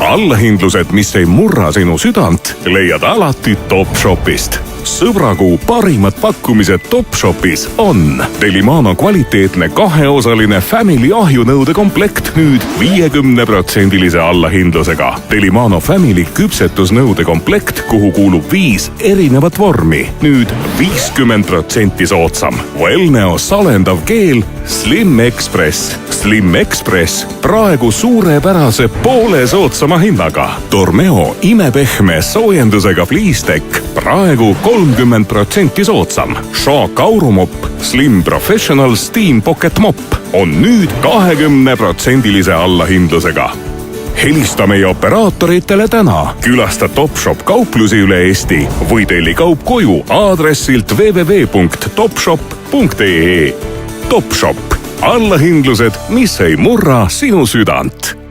allahindlused, mis ei murra sinu südant, leiad alati Topshopist. Sõbrakuu parimad pakkumised Topshopis on Delimano kvaliteetne 2-osaline Family ahjunõude komplekt nüüd 50% allahindlusega. Delimano Family küpsetusnõude komplekt, kuhu kuulub 5 erinevat vormi, nüüd 50% soodsam. Wellneo salendav keel Slim Express. Slim Express praegu suurepärase poole soodsama hinnaga. Tormeo imepehme soojendusega fliistek praegu 30% soodsam. Shark Auromopp Slim Professional Steam Pocket Mop on nüüd 20% allahindlusega. Helista meie operaatoritele täna. Külasta Topshop kauplusi üle Eesti või telli kaup koju aadressilt www.topshop.ee. Topshop. Allahindlused, mis ei murra sinu südant.